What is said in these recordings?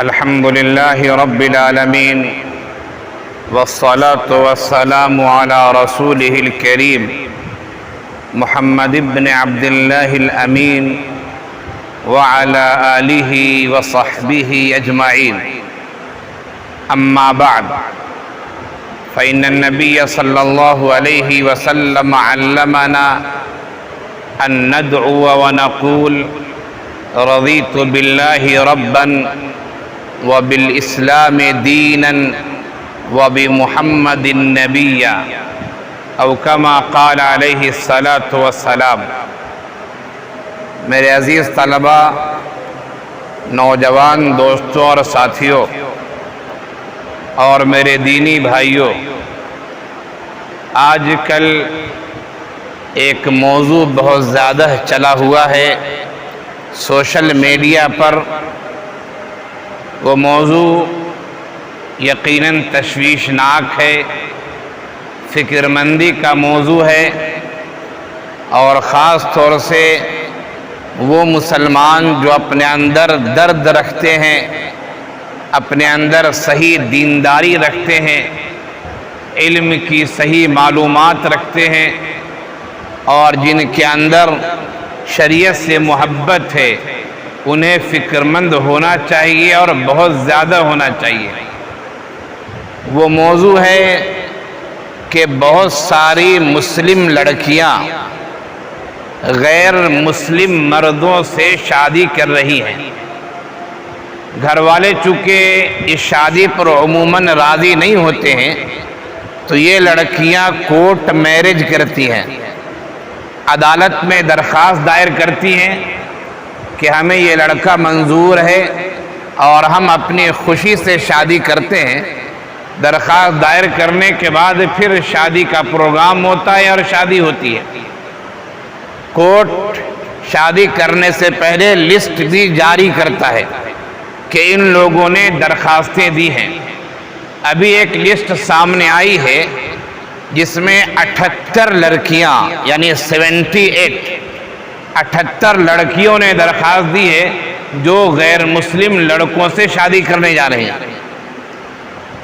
الحمد لله رب العالمين والصلاة والسلام على رسوله الكريم محمد بن عبد الله الأمين وعلى آله وصحبه أجمعين. أما بعد فإن النبي صلى الله عليه وسلم علمنا أن ندعو ونقول رضيت بالله ربا وبالإسلام دينا وبمحمد نبيا او كما قال علیہ الصلاۃ والسلام. میرے عزیز طلباء، نوجوان دوستوں اور ساتھیوں اور میرے دینی بھائیوں، آج کل ایک موضوع بہت زیادہ چلا ہوا ہے سوشل میڈیا پر. وہ موضوع یقیناً تشویشناک ہے، فکر مندی کا موضوع ہے، اور خاص طور سے وہ مسلمان جو اپنے اندر درد رکھتے ہیں، اپنے اندر صحیح دینداری رکھتے ہیں، علم کی صحیح معلومات رکھتے ہیں، اور جن کے اندر شریعت سے محبت ہے، انہیں فکر مند ہونا چاہیے اور بہت زیادہ ہونا چاہیے. وہ موضوع ہے کہ بہت ساری مسلم لڑکیاں غیر مسلم مردوں سے شادی کر رہی ہیں. گھر والے چونکہ اس شادی پر عموماً راضی نہیں ہوتے ہیں تو یہ لڑکیاں کورٹ میرج کرتی ہیں، عدالت میں درخواست دائر کرتی ہیں کہ ہمیں یہ لڑکا منظور ہے اور ہم اپنی خوشی سے شادی کرتے ہیں. درخواست دائر کرنے کے بعد پھر شادی کا پروگرام ہوتا ہے اور شادی ہوتی ہے. کورٹ شادی کرنے سے پہلے لسٹ بھی جاری کرتا ہے کہ ان لوگوں نے درخواستیں دی ہیں. ابھی ایک لسٹ سامنے آئی ہے جس میں 78 لڑکیاں یعنی 78 لڑکیوں نے درخواست دی ہے جو غیر مسلم لڑکوں سے شادی کرنے جا رہے ہیں.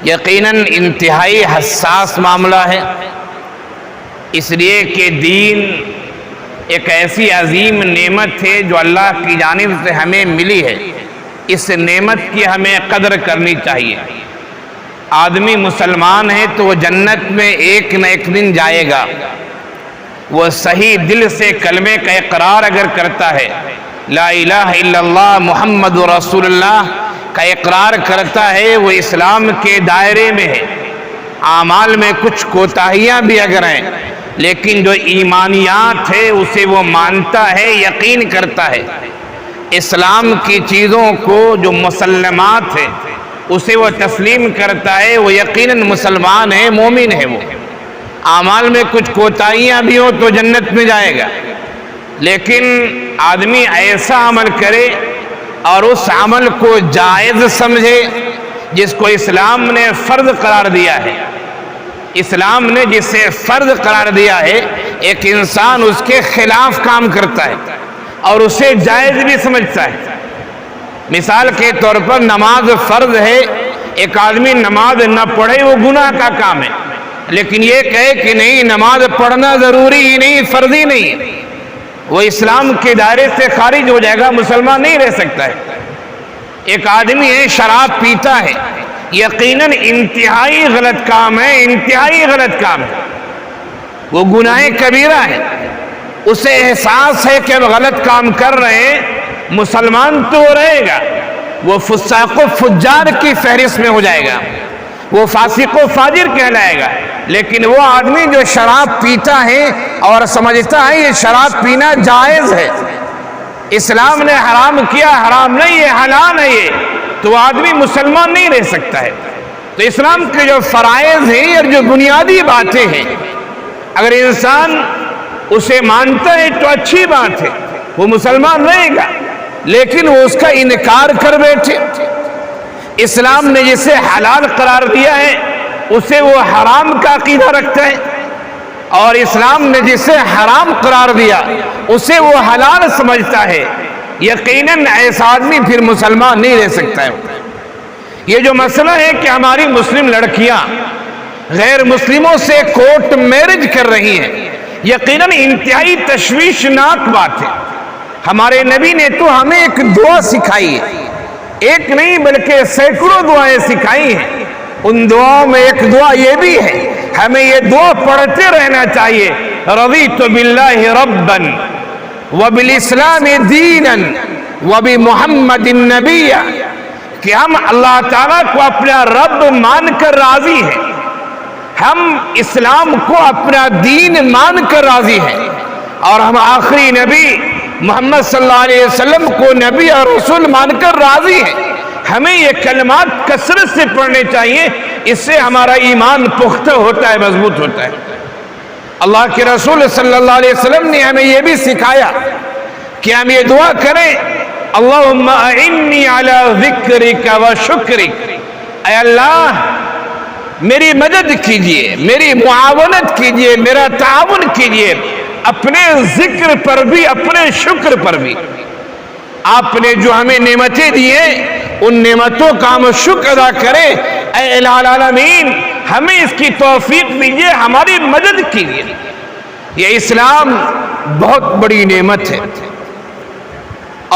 یقیناً انتہائی حساس معاملہ ہے، اس لیے کہ دین ایک ایسی عظیم نعمت ہے جو اللہ کی جانب سے ہمیں ملی ہے. اس نعمت کی ہمیں قدر کرنی چاہیے. آدمی مسلمان ہے تو وہ جنت میں ایک نہ ایک دن جائے گا. وہ صحیح دل سے کلمے کا اقرار اگر کرتا ہے، لا الہ الا اللہ محمد رسول اللہ کا اقرار کرتا ہے، وہ اسلام کے دائرے میں ہے. اعمال میں کچھ کوتاہیاں بھی اگر ہیں لیکن جو ایمانیات ہے اسے وہ مانتا ہے، یقین کرتا ہے. اسلام کی چیزوں کو جو مسلمات ہے اسے وہ تسلیم کرتا ہے، وہ یقیناً مسلمان ہے، مومن ہے. وہ اعمال میں کچھ کوتاہیاں بھی ہوں تو جنت میں جائے گا. لیکن آدمی ایسا عمل کرے اور اس عمل کو جائز سمجھے جس کو اسلام نے فرض قرار دیا ہے. اسلام نے جسے فرض قرار دیا ہے، ایک انسان اس کے خلاف کام کرتا ہے اور اسے جائز بھی سمجھتا ہے. مثال کے طور پر نماز فرض ہے، ایک آدمی نماز نہ پڑھے وہ گناہ کا کام ہے، لیکن یہ کہے کہ نہیں نماز پڑھنا ضروری ہی نہیں، فرض ہی نہیں، وہ اسلام کے دائرے سے خارج ہو جائے گا، مسلمان نہیں رہ سکتا ہے. ایک آدمی ہے شراب پیتا ہے، یقیناً انتہائی غلط کام ہے، انتہائی غلط کام ہے، وہ گناہ کبیرہ ہے. اسے احساس ہے کہ وہ غلط کام کر رہے ہیں، مسلمان تو رہے گا، وہ فساق و فجار کی فہرست میں ہو جائے گا، وہ فاسق و فاجر کہلائے گا. لیکن وہ آدمی جو شراب پیتا ہے اور سمجھتا ہے یہ شراب پینا جائز ہے، اسلام نے حرام کیا، حرام نہیں ہے، حلال ہے یہ، تو وہ آدمی مسلمان نہیں رہ سکتا ہے. تو اسلام کے جو فرائض ہیں اور جو بنیادی باتیں ہیں اگر انسان اسے مانتا ہے تو اچھی بات ہے، وہ مسلمان رہے گا. لیکن وہ اس کا انکار کر بیٹھے، اسلام نے جسے حلال قرار دیا ہے اسے وہ حرام کا عقیدہ رکھتا ہے، اور اسلام نے جسے حرام قرار دیا اسے وہ حلال سمجھتا ہے. یقیناً ایسا آدمی پھر مسلمان نہیں رہ سکتا ہے. یہ جو مسئلہ ہے کہ ہماری مسلم لڑکیاں غیر مسلموں سے کورٹ میرج کر رہی ہیں، یقیناً انتہائی تشویشناک بات ہے۔ ہمارے نبی نے تو ہمیں ایک دعا سکھائی ہے، ایک نہیں بلکہ سینکڑوں دعائیں سکھائی ہیں۔ ان دعاؤں میں ایک دعا یہ بھی ہے، ہمیں یہ دعا پڑھتے رہنا چاہیے، رضیت باللہ ربا وبالاسلام دینا وبمحمد نبیا، کہ ہم اللہ تعالیٰ کو اپنا رب مان کر راضی ہیں، ہم اسلام کو اپنا دین مان کر راضی ہیں، اور ہم آخری نبی محمد صلی اللہ علیہ وسلم کو نبی اور رسول مان کر راضی ہیں۔ ہمیں یہ کلمات کثرت سے پڑھنے چاہیے، اس سے ہمارا ایمان پختہ ہوتا ہے، مضبوط ہوتا ہے۔ اللہ کے رسول صلی اللہ علیہ وسلم نے ہمیں یہ بھی سکھایا کہ ہم یہ دعا کریں، اللہم اعنی علی ذکرک و شکرک، اے اللہ میری مدد کیجئے، میری معاونت کیجئے، میرا تعاون کیجئے اپنے ذکر پر بھی، اپنے شکر پر بھی۔ آپ نے جو ہمیں نعمتیں دی ہیں ان نعمتوں کا ہم شکر ادا کریں۔ اے الہ العالمین ہمیں اس کی توفیق دیجئے، ہماری مدد کیجئے۔ یہ اسلام بہت بڑی نعمت ہے،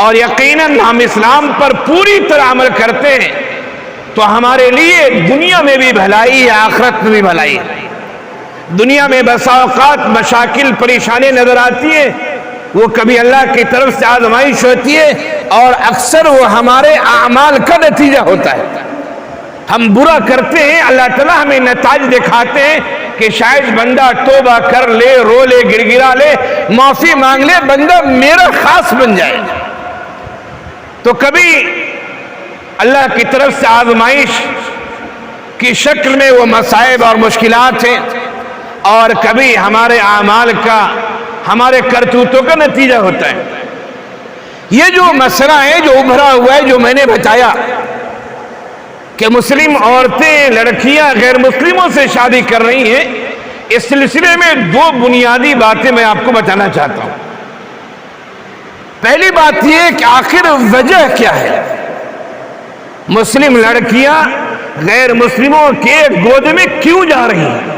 اور یقیناً ہم اسلام پر پوری طرح عمل کرتے ہیں تو ہمارے لیے دنیا میں بھی بھلائی ہے، آخرت میں بھی بھلائی ہے۔ دنیا میں بسا اوقات مشاکل پریشانی نظر آتی ہے، وہ کبھی اللہ کی طرف سے آزمائش ہوتی ہے، اور اکثر وہ ہمارے اعمال کا نتیجہ ہوتا ہے۔ ہم برا کرتے ہیں، اللہ تعالیٰ ہمیں نتائج دکھاتے ہیں کہ شاید بندہ توبہ کر لے، رو لے، گر گرا لے، معافی مانگ لے، بندہ میرا خاص بن جائے۔ تو کبھی اللہ کی طرف سے آزمائش کی شکل میں وہ مصائب اور مشکلات ہیں، اور کبھی ہمارے اعمال کا، ہمارے کرتوتوں کا نتیجہ ہوتا ہے۔ یہ جو مسئلہ ہے جو ابھرا ہوا ہے، جو میں نے بتایا کہ مسلم عورتیں، لڑکیاں غیر مسلموں سے شادی کر رہی ہیں، اس سلسلے میں دو بنیادی باتیں میں آپ کو بتانا چاہتا ہوں۔ پہلی بات یہ کہ آخر وجہ کیا ہے، مسلم لڑکیاں غیر مسلموں کے گود میں کیوں جا رہی ہیں،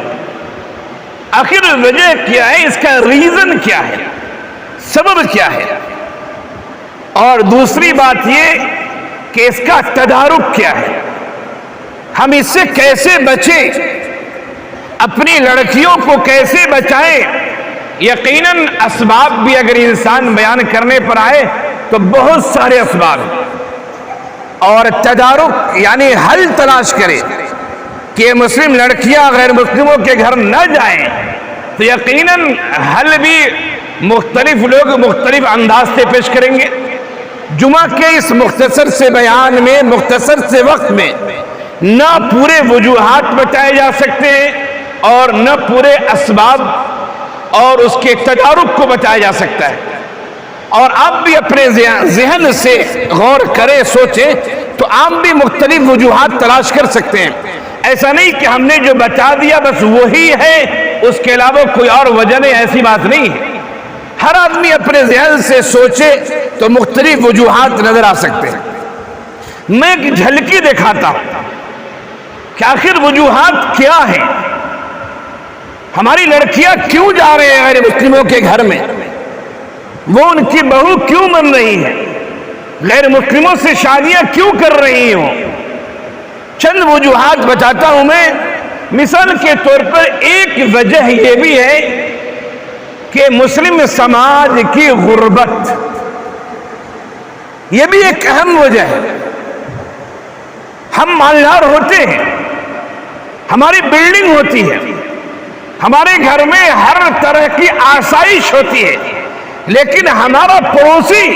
آخر وجہ کیا ہے، اس کا ریزن کیا ہے، سبب کیا ہے، اور دوسری بات یہ کہ اس کا تدارک کیا ہے، ہم اس سے کیسے بچیں، اپنی لڑکیوں کو کیسے بچائیں۔ یقیناً اسباب بھی اگر انسان بیان کرنے پر آئے تو بہت سارے اسباب ہیں، اور تدارک یعنی حل تلاش کرے کہ مسلم لڑکیاں غیر مسلموں کے گھر نہ جائیں، تو یقیناً حل بھی مختلف لوگ مختلف انداز سے پیش کریں گے۔ جمعہ کے اس مختصر سے بیان میں، مختصر سے وقت میں نہ پورے وجوہات بتائے جا سکتے ہیں، اور نہ پورے اسباب اور اس کے تدارک کو بتایا جا سکتا ہے، اور آپ بھی اپنے ذہن سے غور کریں، سوچیں تو آپ بھی مختلف وجوہات تلاش کر سکتے ہیں۔ ایسا نہیں کہ ہم نے جو بتا دیا بس وہی ہے، اس کے علاوہ کوئی اور وجہ نہیں، ایسی بات نہیں ہے۔ ہر آدمی اپنے ذہن سے سوچے تو مختلف وجوہات نظر آ سکتے ہیں۔ میں ایک جھلکی دکھاتا ہوں کہ آخر وجوہات کیا ہیں، ہماری لڑکیاں کیوں جا رہے ہیں غیر مسلموں کے گھر میں، وہ ان کی بہو کیوں بن رہی ہے، غیر مسلموں سے شادیاں کیوں کر رہی ہوں۔ چند وجوہات بتاتا ہوں میں۔ مثال کے طور پر ایک وجہ یہ بھی ہے کہ مسلم سماج کی غربت، یہ بھی ایک اہم وجہ ہے۔ ہم مالدار ہوتے ہیں، ہماری بلڈنگ ہوتی ہے، ہمارے گھر میں ہر طرح کی آسائش ہوتی ہے، لیکن ہمارا پڑوسی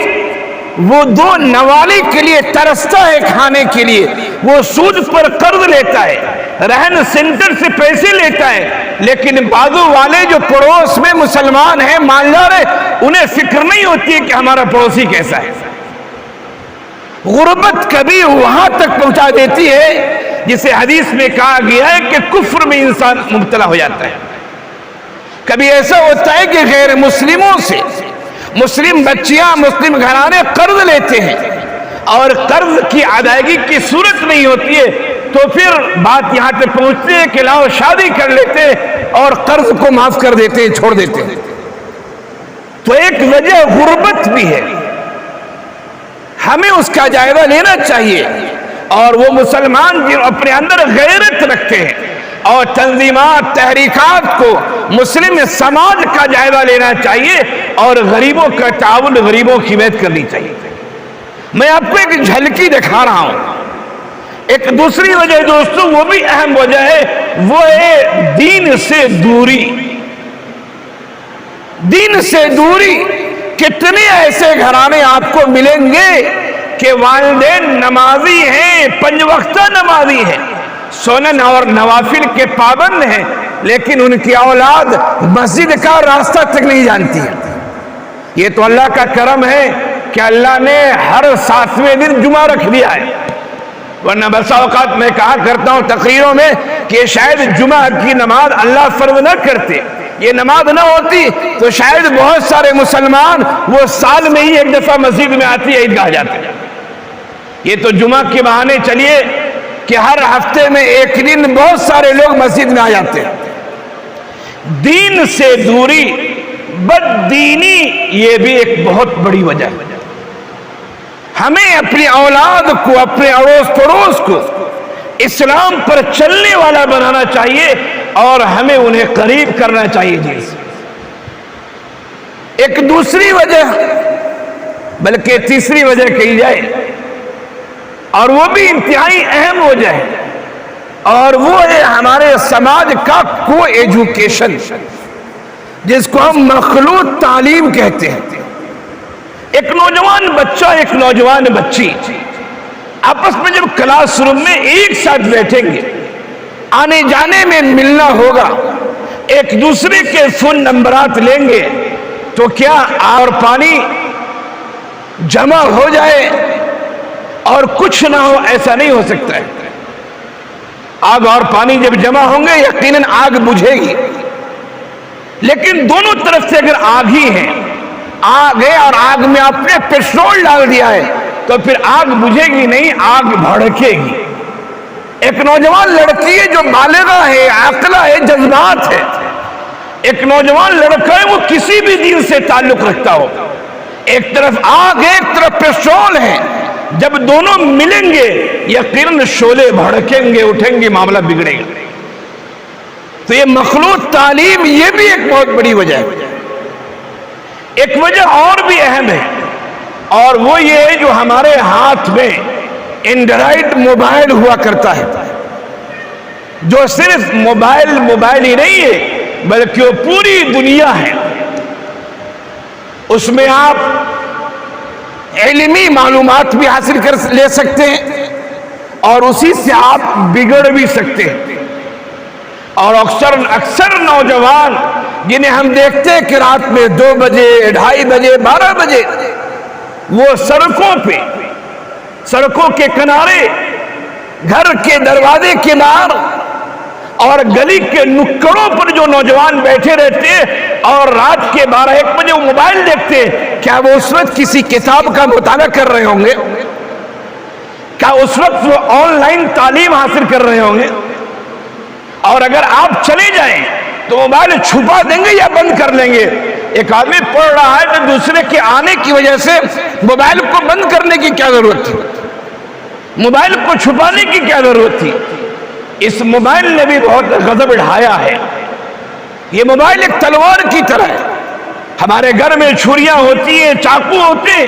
وہ دو نوالی کے لیے ترستا ہے کھانے کے لیے، وہ سود پر قرض لیتا ہے، رہن سینٹر سے پیسے لیتا ہے، لیکن بازو والے جو پڑوس میں مسلمان ہیں، مالدار ہیں، انہیں فکر نہیں ہوتی ہے کہ ہمارا پڑوسی کیسا ہے۔ غربت کبھی وہاں تک پہنچا دیتی ہے جسے حدیث میں کہا گیا ہے کہ کفر میں انسان مبتلا ہو جاتا ہے۔ کبھی ایسا ہوتا ہے کہ غیر مسلموں سے مسلم بچیاں، مسلم گھرانے قرض لیتے ہیں، اور قرض کی ادائیگی کی صورت نہیں ہوتی ہے تو پھر بات یہاں تک پہنچتے ہیں کہ لاؤ شادی کر لیتے اور قرض کو معاف کر دیتے ہیں، چھوڑ دیتے ہیں۔ تو ایک وجہ غربت بھی ہے، ہمیں اس کا جائزہ لینا چاہیے، اور وہ مسلمان جو اپنے اندر غیرت رکھتے ہیں اور تنظیمات تحریکات کو مسلم سماج کا جائزہ لینا چاہیے اور غریبوں کا تعاون، غریبوں کی مدد کرنی چاہیے۔ میں آپ کو ایک جھلکی دکھا رہا ہوں۔ ایک دوسری وجہ دوستو، وہ بھی اہم وجہ ہے، وہ ہے دین سے دوری۔ دین سے دوری۔ کتنے ایسے گھرانے آپ کو ملیں گے کہ والدین نمازی ہیں، 5 وقتہ نمازی ہیں، سنن اور نوافل کے پابند ہیں، لیکن ان کی اولاد مسجد کا راستہ تک نہیں جانتی ہے۔ یہ تو اللہ کا کرم ہے کہ اللہ نے ہر 7ویں دن جمعہ رکھ دیا ہے، ورنہ بسا اوقات میں کہا کرتا ہوں تقریروں میں کہ شاید جمعہ کی نماز اللہ فرض نہ کرتے، یہ نماز نہ ہوتی تو شاید بہت سارے مسلمان وہ سال میں ہی ایک دفعہ مسجد میں آتی ہے، عیدگاہ جاتے ہیں۔ یہ تو جمعہ کے بہانے چلیے کہ ہر ہفتے میں ایک دن بہت سارے لوگ مسجد میں آ جاتے ہیں۔ دین سے دوری، بد دینی، یہ بھی ایک بہت بڑی وجہ ہے۔ ہمیں اپنی اولاد کو، اپنے اڑوس پڑوس کو اسلام پر چلنے والا بنانا چاہیے اور ہمیں انہیں قریب کرنا چاہیے دین سے۔ ایک دوسری وجہ، بلکہ تیسری وجہ کہی جائے، اور وہ بھی انتہائی اہم وجہ ہے، اور وہ ہے ہمارے سماج کا کو ایجوکیشن، جس کو ہم مخلوط تعلیم کہتے ہیں۔ ایک نوجوان بچہ، ایک نوجوان بچی آپس میں جب کلاس روم میں ایک ساتھ بیٹھیں گے، آنے جانے میں ملنا ہوگا، ایک دوسرے کے فون نمبرات لیں گے، تو کیا اور پانی جمع ہو جائے اور کچھ نہ ہو؟ ایسا نہیں ہو سکتا ہے۔ آگ اور پانی جب جمع ہوں گے یقیناً آگ بجھے گی، لیکن دونوں طرف سے اگر آگ ہی ہے، آگ ہے اور آگ میں آپ نے پیٹرول ڈال دیا ہے تو پھر آگ بجھے گی نہیں، آگ بھڑکے گی۔ ایک نوجوان لڑکی ہے جو بالغہ ہے، عاقلہ ہے، جذبات ہے، ایک نوجوان لڑکا ہے وہ کسی بھی دین سے تعلق رکھتا ہو، ایک طرف آگ ہے، ایک طرف پیٹرول ہے، جب دونوں ملیں گے یقیناً شعلے بھڑکیں گے، اٹھیں گے، معاملہ بگڑے گا۔ تو یہ مخلوط تعلیم، یہ بھی ایک بہت بڑی وجہ ہے۔ ایک وجہ اور بھی اہم ہے، اور وہ یہ ہے جو ہمارے ہاتھ میں اینڈرائڈ موبائل ہوا کرتا ہے، جو صرف موبائل ہی نہیں ہے بلکہ وہ پوری دنیا ہے۔ اس میں آپ علمی معلومات بھی حاصل کر لے سکتے ہیں اور اسی سے آپ بگڑ بھی سکتے ہیں۔ اور اکثر نوجوان جنہیں ہم دیکھتے ہیں کہ رات میں 2 بجے، 2:30 بجے، 12 بجے وہ سڑکوں کے کنارے، گھر کے دروازے کے باہر اور گلی کے نکڑوں پر جو نوجوان بیٹھے رہتے ہیں اور رات کے 12-1 بجے وہ موبائل دیکھتے ہیں، کیا وہ اس وقت کسی کتاب کا مطالعہ کر رہے ہوں گے؟ کیا اس وقت وہ آن لائن تعلیم حاصل کر رہے ہوں گے؟ اور اگر آپ چلے جائیں تو موبائل چھپا دیں گے یا بند کر لیں گے؟ ایک آدمی پڑھ رہا ہے تو دوسرے کے آنے کی وجہ سے موبائل کو بند کرنے کی کیا ضرورت تھی؟ موبائل کو چھپانے کی کیا ضرورت تھی؟ اس موبائل نے بھی بہت غضب ڈھایا ہے۔ یہ موبائل ایک تلوار کی طرح ہے۔ ہمارے گھر میں چھریاں ہوتی ہیں، چاقو ہوتے ہیں،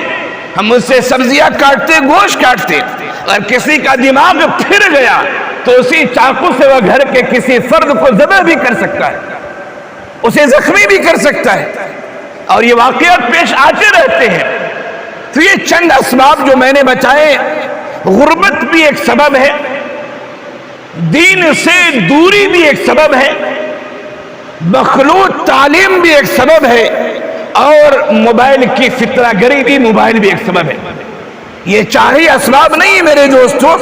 ہم اس سے سبزیاں کاٹتے، گوشت کاٹتے، اور کسی کا دماغ پھر گیا تو اسی چاقو سے وہ گھر کے کسی فرد کو ذبح بھی کر سکتا ہے، اسے زخمی بھی کر سکتا ہے، اور یہ واقعات پیش آتے رہتے ہیں۔ تو یہ چند اسباب جو میں نے بتائے، غربت بھی ایک سبب ہے، دین سے دوری بھی ایک سبب ہے، مخلوط تعلیم بھی ایک سبب ہے، اور موبائل کی فتنہ گری بھی موبائل بھی ایک سبب ہے۔ یہ 4 ہی اسباب نہیں میرے دوستو،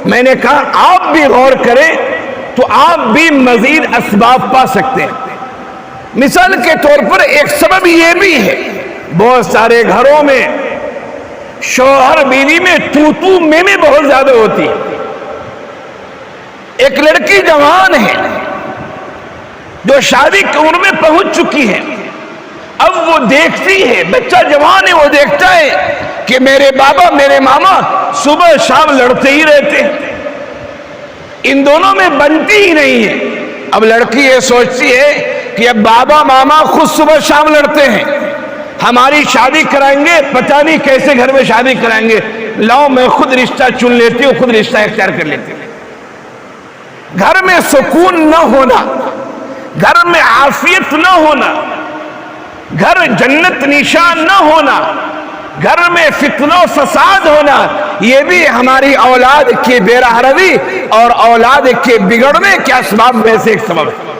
میں نے کہا آپ بھی غور کریں تو آپ بھی مزید اسباب پا سکتے ہیں۔ مثال کے طور پر ایک سبب یہ بھی ہے، بہت سارے گھروں میں شوہر بیوی میں تو میں بہت زیادہ ہوتی ہے. ایک لڑکی جوان ہے جو شادی کی عمر میں پہنچ چکی ہے. اب وہ دیکھتی ہے, بچہ جوان ہے, وہ دیکھتا ہے کہ میرے بابا میرے ماما صبح شام لڑتے ہی رہتے ہیں, ان دونوں میں بنتی ہی نہیں ہے. اب لڑکی یہ سوچتی ہے کہ اب بابا ماما خود صبح شام لڑتے ہیں, ہماری شادی کرائیں گے, پتہ نہیں کیسے گھر میں شادی کرائیں گے, لاؤ میں خود رشتہ چن لیتی ہوں, خود رشتہ اختیار کر لیتی ہوں. گھر میں سکون نہ ہونا, گھر میں عافیت نہ ہونا, گھر جنت نشان نہ ہونا, گھر میں فتنہ و فساد ہونا, یہ بھی ہماری اولاد کی بے راہ روی اور اولاد کے بگڑنے کے اسباب میں سے ایک سبب ہے.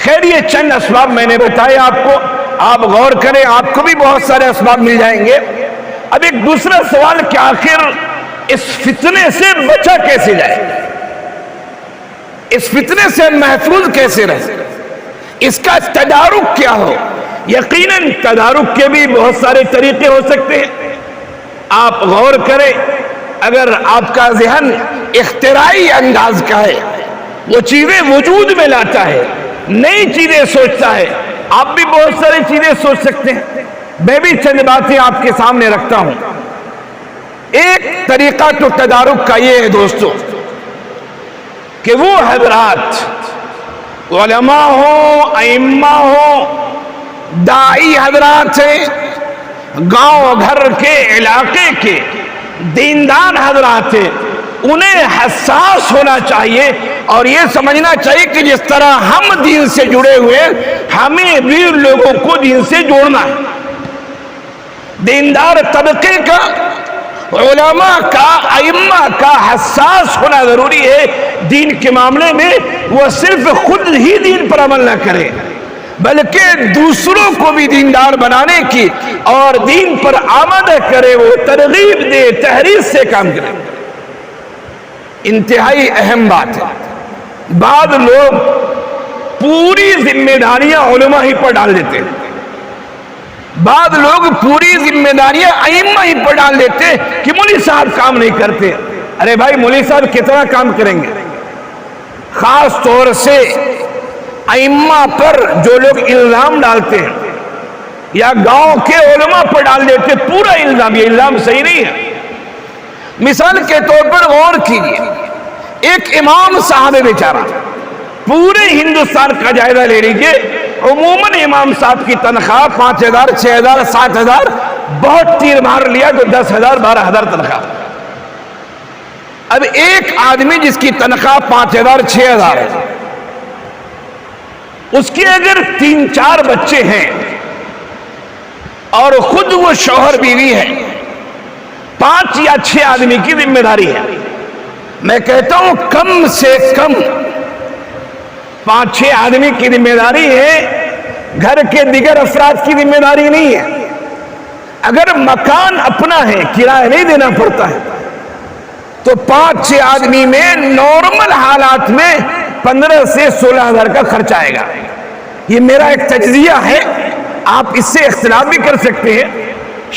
خیر یہ چند اسباب میں نے بتائے آپ کو, آپ غور کریں, آپ کو بھی بہت سارے اسباب مل جائیں گے. اب ایک دوسرا سوال کہ آخر اس فتنے سے بچا کیسے جائے, اس فتنے سے محفوظ کیسے رہے, اس کا تدارک کیا ہو. یقیناً تدارک کے بھی بہت سارے طریقے ہو سکتے ہیں. آپ غور کریں, اگر آپ کا ذہن اختراعی انداز کا ہے, وہ چیزیں وجود میں لاتا ہے, نئی چیزیں سوچتا ہے, آپ بھی بہت ساری چیزیں سوچ سکتے ہیں. میں بھی چند باتیں آپ کے سامنے رکھتا ہوں. ایک طریقہ تو تدارک کا یہ ہے دوستو کہ وہ حضرات, علماء ہوں, ائمہ ہوں, داعی حضرات ہیں, گاؤں گھر کے علاقے کے دیندار حضرات ہیں, انہیں حساس ہونا چاہیے اور یہ سمجھنا چاہیے کہ جس طرح ہم دین سے جڑے ہوئے, ہمیں بھی لوگوں کو دین سے جوڑنا ہے. دیندار طبقے کا, علماء کا, ائمہ کا حساس ہونا ضروری ہے دین کے معاملے میں. وہ صرف خود ہی دین پر عمل نہ کرے بلکہ دوسروں کو بھی دیندار بنانے کی اور دین پر آمادہ کرے, وہ ترغیب دے, تحریض سے کام کرے. انتہائی اہم بات ہے. بعض لوگ پوری ذمہ داریاں علماء ہی پر ڈال دیتے ہیں, بعض لوگ پوری ذمہ داریاں ائمہ ہی پر ڈال دیتے ہیں کہ مولوی صاحب کام نہیں کرتے. ارے بھائی, مولوی صاحب کتنا کام کریں گے. خاص طور سے ائمہ پر جو لوگ الزام ڈالتے ہیں یا گاؤں کے علماء پر ڈال دیتے پورا الزام, یہ الزام صحیح نہیں ہے. مثال کے طور پر غور کیجئے, ایک امام صاحب بیچارہ, پورے ہندوستان کا جائزہ لے لیجئے, عموماً امام صاحب کی تنخواہ 5,000, 6,000, 7,000, بہت تیر مار لیا تو 10,000, 12,000 تنخواہ. اب ایک آدمی جس کی تنخواہ 5,000, 6,000 ہے, اس کے اگر 3-4 بچے ہیں اور خود وہ شوہر بیوی ہے, 5 یا 6 آدمی کی ذمہ داری ہے. میں کہتا ہوں کم سے کم 5-6 آدمی کی ذمہ داری ہے, گھر کے دیگر افراد کی ذمہ داری نہیں ہے. اگر مکان اپنا ہے, کرایہ نہیں دینا پڑتا ہے, تو 5-6 آدمی میں نارمل حالات میں 15 سے 16,000 کا خرچ آئے گا. یہ میرا ایک تجزیہ ہے, آپ اس سے اختلاف بھی کر سکتے ہیں.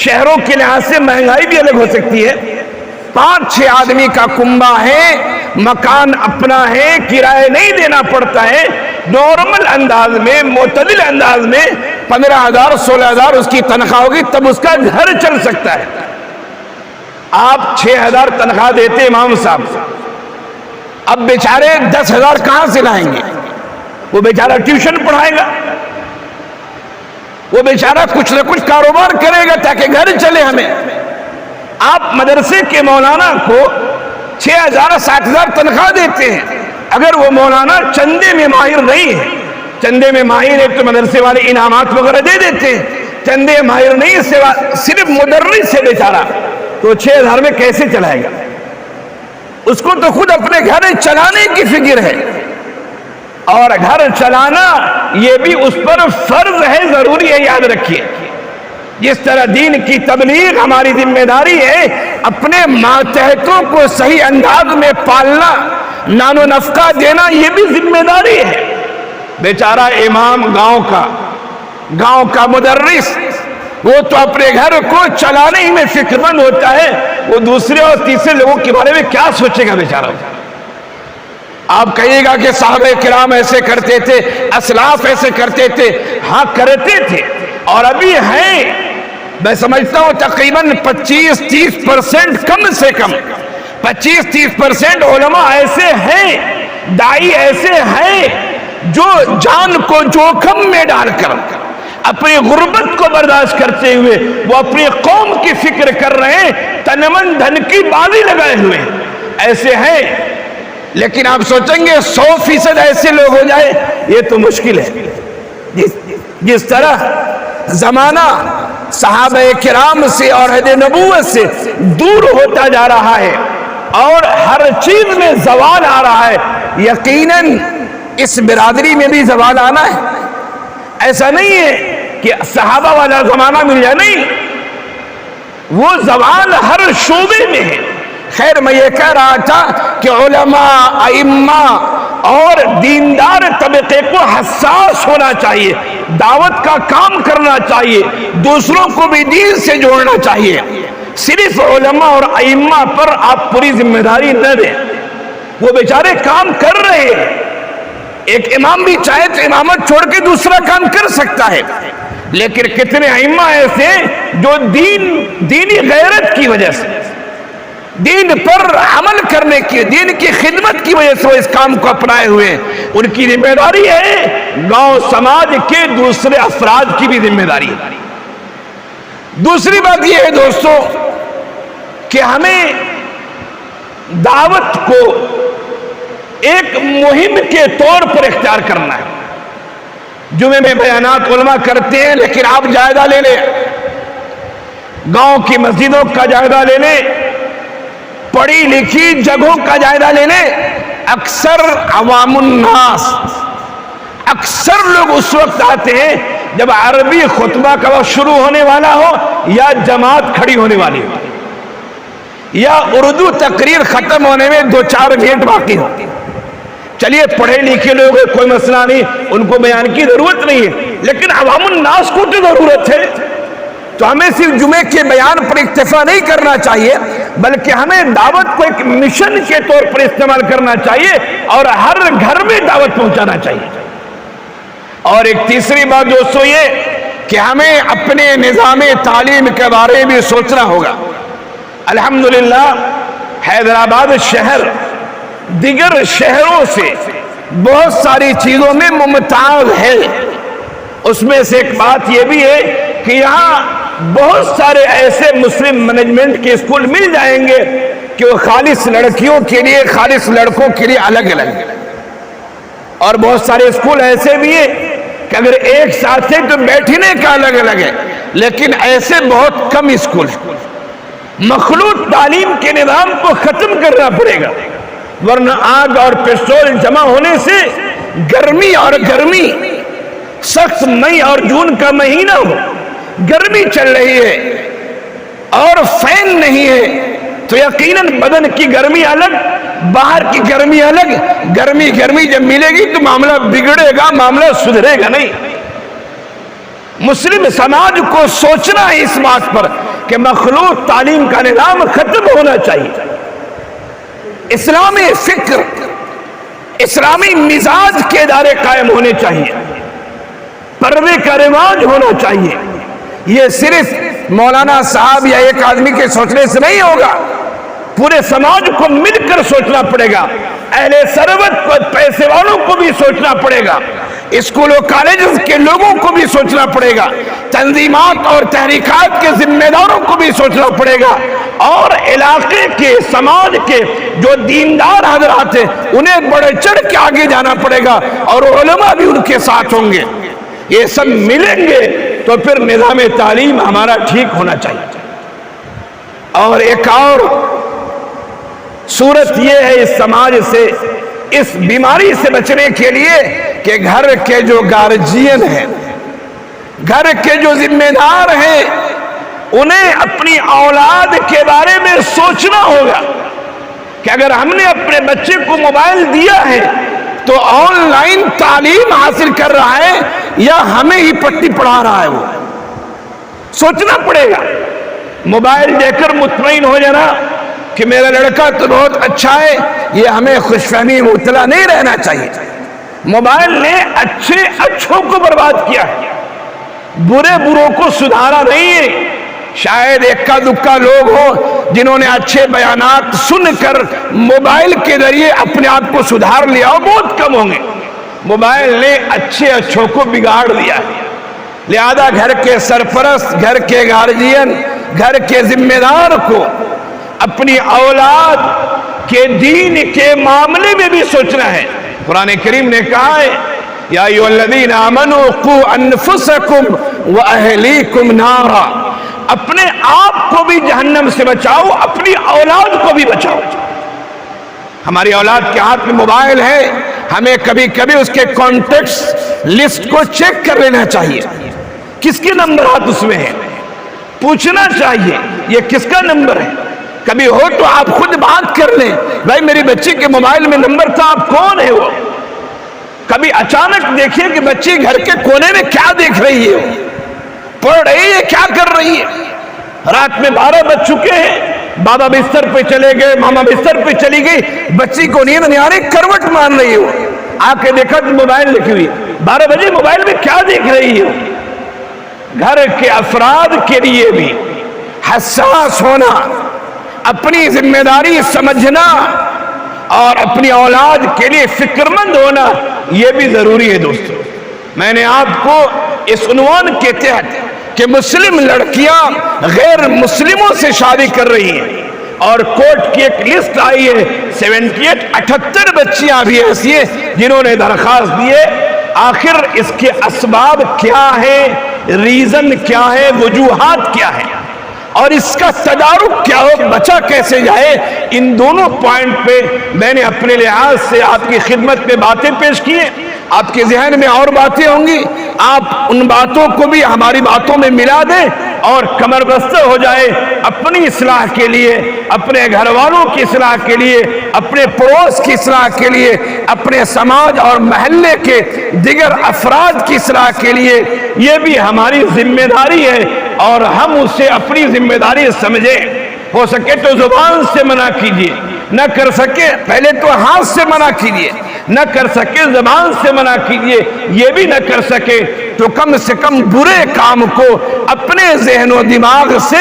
شہروں کے لحاظ سے مہنگائی بھی الگ ہو سکتی ہے. 5-6 آدمی کا کنبہ ہے, مکان اپنا ہے, کرایہ نہیں دینا پڑتا ہے, نارمل انداز میں, معتدل انداز میں 15,000 16,000 اس کی تنخواہ ہوگی, تب اس کا گھر چل سکتا ہے. آپ 6,000 تنخواہ دیتے امام صاحب, اب بیچارے 10,000 کہاں سے لائیں گے؟ وہ بیچارہ ٹیوشن پڑھائے گا, وہ بیچارہ کچھ نہ کچھ کاروبار کرے گا تاکہ گھر چلے. ہمیں آپ مدرسے کے مولانا کو 6,000 7,000 تنخواہ دیتے ہیں, اگر وہ مولانا چندے میں ماہر نہیں ہے, چندے میں ماہر ہے تو مدرسے والے انعامات وغیرہ دے دیتے ہیں, چندے ماہر نہیں, صرف مدرس ہے بیچارہ, تو 6,000 میں کیسے چلائے گا؟ اس کو تو خود اپنے گھر چلانے کی فکر ہے, اور گھر چلانا یہ بھی اس پر فرض ہے, ضروری ہے, یاد رکھیے. جس طرح دین کی تبلیغ ہماری ذمہ داری ہے, اپنے ماتحتوں کو صحیح انداز میں پالنا, نان و نفقہ دینا, یہ بھی ذمہ داری ہے. بیچارہ امام گاؤں کا مدرس وہ تو اپنے گھر کو چلانے ہی میں فکر مند ہوتا ہے، وہ دوسرے اور تیسرے لوگوں کے بارے میں کیا سوچے گا بیچارہ۔ آپ کہیے گا کہ صحابہ کرام ایسے کرتے تھے، اسلاف ایسے کرتے تھے، ہاں کرتے تھے اور ابھی ہیں۔ میں سمجھتا ہوں تقریباً 25-30% کم سے کم 25-30% علماء ایسے ہیں، دائی ایسے ہیں جو جان کو جوخم میں ڈال کر اپنی غربت کو برداشت کرتے ہوئے وہ اپنی قوم کی فکر کر رہے ہیں، تن من دھن کی بازی لگائے ہوئے ایسے ہیں۔ لیکن آپ سوچیں گے 100% ایسے لوگ ہو جائے، یہ تو مشکل ہے۔ جس طرح زمانہ صحابہ کرام سے اور عہد نبوت سے دور ہوتا جا رہا ہے اور ہر چیز میں زوال آ رہا ہے، یقیناً اس برادری میں بھی زوال آنا ہے۔ ایسا نہیں ہے کہ صحابہ والا زمانہ مل جائے، نہیں، وہ زوال ہر شعبے میں ہے۔ خیر میں یہ کہہ رہا تھا کہ علماء، ائمہ اور دیندار طبقے کو حساس ہونا چاہیے، دعوت کا کام کرنا چاہیے، دوسروں کو بھی دین سے جوڑنا چاہیے۔ صرف علماء اور ائمہ پر آپ پوری ذمہ داری نہ دیں، وہ بیچارے کام کر رہے ہیں۔ ایک امام بھی چاہے تو امامت چھوڑ کے دوسرا کام کر سکتا ہے، لیکن کتنے ائمہ ایسے جو دینی غیرت کی وجہ سے، دین پر عمل کرنے کی، دین کی خدمت کی وجہ سے وہ اس کام کو اپنائے ہوئے ہیں۔ ان کی ذمہ داری ہے، گاؤں سماج کے دوسرے افراد کی بھی ذمہ داری ہے۔ دوسری بات یہ ہے دوستو کہ ہمیں دعوت کو ایک مہم کے طور پر اختیار کرنا ہے۔ جمعے میں بیانات علماء کرتے ہیں، لیکن آپ جائزہ لے لیں، گاؤں کی مسجدوں کا جائزہ لے لیں، پڑھی لکھی جگہوں کا جائزہ لے لیں، اکثر عوام الناس، اکثر لوگ اس وقت آتے ہیں جب عربی خطبہ کا وقت شروع ہونے والا ہو یا جماعت کھڑی ہونے والی ہو یا اردو تقریر ختم ہونے میں 2-4 منٹ باقی ہو۔ چلیے پڑھے لکھے لوگ ہیں، کوئی مسئلہ نہیں، ان کو بیان کی ضرورت نہیں ہے، لیکن عوام الناس کو تو ضرورت ہے۔ تو ہمیں صرف جمعے کے بیان پر اکتفا نہیں کرنا چاہیے، بلکہ ہمیں دعوت کو ایک مشن کے طور پر استعمال کرنا چاہیے اور ہر گھر میں دعوت پہنچانا چاہیے۔ اور ایک تیسری بات دوستو یہ کہ ہمیں اپنے نظام تعلیم کے بارے میں سوچنا ہوگا۔ الحمدللہ حیدرآباد شہر دیگر شہروں سے بہت ساری چیزوں میں ممتاز ہے۔ اس میں سے ایک بات یہ بھی ہے کہ یہاں بہت سارے ایسے مسلم مینجمنٹ کے اسکول مل جائیں گے کہ وہ خالص لڑکیوں کے لیے، خالص لڑکوں کے لیے الگ الگ ہے، اور بہت سارے اسکول ایسے بھی ہیں کہ اگر ایک ساتھ ہے تو بیٹھنے کا الگ الگ ہے، لیکن ایسے بہت کم اسکول ہیں۔ مخلوط تعلیم کے نظام کو ختم کرنا پڑے گا، ورنہ آگ اور پیٹرول جمع ہونے سے گرمی اور گرمی، سخت مئی اور جون کا مہینہ ہو، گرمی چل رہی ہے اور فین نہیں ہے تو یقیناً بدن کی گرمی الگ، باہر کی گرمی الگ، گرمی جب ملے گی تو معاملہ بگڑے گا، معاملہ سدھرے گا نہیں۔ مسلم سماج کو سوچنا ہے اس بات پر کہ مخلوط تعلیم کا نظام ختم ہونا چاہیے، اسلامی فکر، اسلامی مزاج کے ادارے قائم ہونے چاہیے، پردے کا رواج ہونا چاہیے۔ یہ صرف مولانا صاحب یا ایک آدمی کے سوچنے سے نہیں ہوگا، پورے سماج کو مل کر سوچنا پڑے گا، اہل ثروت کو، پیسے والوں کو بھی سوچنا پڑے گا، اسکولوں کالجز کے لوگوں کو بھی سوچنا پڑے گا، تنظیمات اور تحریکات کے ذمہ داروں کو بھی سوچنا پڑے گا، اور علاقے کے، سماج کے جو دیندار حضرات ہیں انہیں بڑھ چڑھ کے آگے جانا پڑے گا، اور علماء بھی ان کے ساتھ ہوں گے۔ یہ سب ملیں گے تو پھر نظام تعلیم ہمارا ٹھیک ہونا چاہیے۔ اور ایک اور صورت یہ ہے اس سماج سے، اس بیماری سے بچنے کے لیے کہ گھر کے جو گارجین ہیں، گھر کے جو ذمہ دار ہیں، انہیں اپنی اولاد کے بارے میں سوچنا ہوگا کہ اگر ہم نے اپنے بچے کو موبائل دیا ہے تو آن لائن تعلیم حاصل کر رہا ہے یا ہمیں ہی پٹی پڑھا رہا ہے وہ، سوچنا پڑے گا. موبائل دے کر مطمئن ہو جانا کہ میرا لڑکا تو بہت اچھا ہے، یہ ہمیں خوش فہمی مبتلا نہیں رہنا چاہیے. موبائل نے اچھوں کو برباد کیا ہے، برے بروں کو سدھارا نہیں ہے. شاید اکا دکا لوگ ہو جنہوں نے اچھے بیانات سن کر موبائل کے ذریعے اپنے آپ کو سدھار لیا ہو، بہت کم ہوں گے. موبائل نے اچھوں کو بگاڑ دیا ہے. لہذا گھر کے سرپرست، گھر کے گارجین، گھر کے ذمہ دار کو اپنی اولاد کے دین کے معاملے میں بھی سوچنا ہے. قرآن کریم نے کہا ہے یا ایھا الذین آمنوا قوا انفسکم واہلیکم نارا، اپنے آپ کو بھی جہنم سے بچاؤ، اپنی اولاد کو بھی بچاؤ. ہماری اولاد کے ہاتھ میں موبائل ہے، ہمیں کبھی کبھی اس کے کانٹیکٹس لسٹ کو چیک کر لینا چاہیے. کس کے نمبرات اس میں ہیں پوچھنا چاہیے، یہ کس کا نمبر ہے. کبھی ہو تو آپ خود بات کر لیں، بھائی میری بچی کے موبائل میں نمبر تھا، آپ کون ہے وہ. کبھی اچانک دیکھیے کہ بچی گھر کے کونے میں کیا دیکھ رہی ہے، پڑھ رہی ہے، کیا کر رہی ہے. رات میں 12 بج چکے ہیں، بابا بستر پہ چلے گئے، ماما بستر پہ چلی گئی، بچی کو نیند نہیں آ رہی، کروٹ مان رہی ہے. آ کے دیکھا تو موبائل لکھی ہوئی، 12 بجے موبائل میں کیا دیکھ رہی ہے. گھر کے افراد کے لیے بھی حساس ہونا، اپنی ذمہ داری سمجھنا اور اپنی اولاد کے لیے فکر مند ہونا، یہ بھی ضروری ہے. دوستو، میں نے آپ کو اس عنوان کے تحت کہ مسلم لڑکیاں غیر مسلموں سے شادی کر رہی ہیں اور کورٹ کی ایک لسٹ آئی ہے 78 بچیاں بھی ایسی ہیں جنہوں نے درخواست دی ہے. آخر اس کے اسباب کیا ہے، ریزن کیا ہے، وجوہات کیا ہے اور اس کا تدارک کیا ہو، بچا کیسے جائے، ان دونوں پوائنٹ پہ میں نے اپنے لحاظ سے آپ کی خدمت میں باتیں پیش کی ہیں. آپ کے ذہن میں اور باتیں ہوں گی، آپ ان باتوں کو بھی ہماری باتوں میں ملا دیں اور کمر بستہ ہو جائے اپنی اصلاح کے لیے، اپنے گھر والوں کی اصلاح کے لیے، اپنے پڑوس کی اصلاح کے لیے، اپنے سماج اور محلے کے دیگر افراد کی اصلاح کے لیے. یہ بھی ہماری ذمہ داری ہے اور ہم اسے اپنی ذمہ داری سمجھیں. ہو سکے تو زبان سے منع کیجیے، نہ کر سکے پہلے تو ہاتھ سے منع کیجیے، نہ کر سکے زبان سے منع کیجیے، یہ بھی نہ کر سکے تو کم سے کم برے کام کو اپنے ذہن و دماغ سے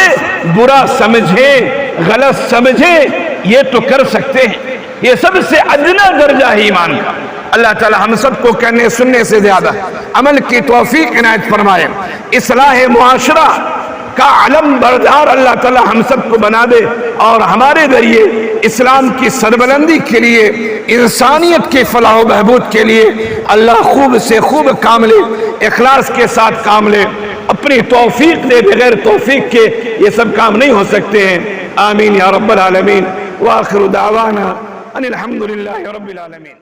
برا سمجھیں، غلط سمجھیں، یہ تو کر سکتے ہیں. یہ سب سے ادنا درجہ ہے ایمان کا. اللہ تعالی ہم سب کو کہنے سننے سے زیادہ عمل کی توفیق عنایت فرمائے. اصلاح معاشرہ کا علم بردار اللہ تعالی ہم سب کو بنا دے اور ہمارے ذریعے اسلام کی سربلندی کے لیے، انسانیت کے فلاح و بہبود کے لیے اللہ خوب سے خوب کام لے، اخلاص کے ساتھ کام لے. اپنی توفیق دے، بغیر توفیق کے یہ سب کام نہیں ہو سکتے ہیں. آمین یا رب العالمین. وآخر دعوانا ان الحمدللہ رب العالمین.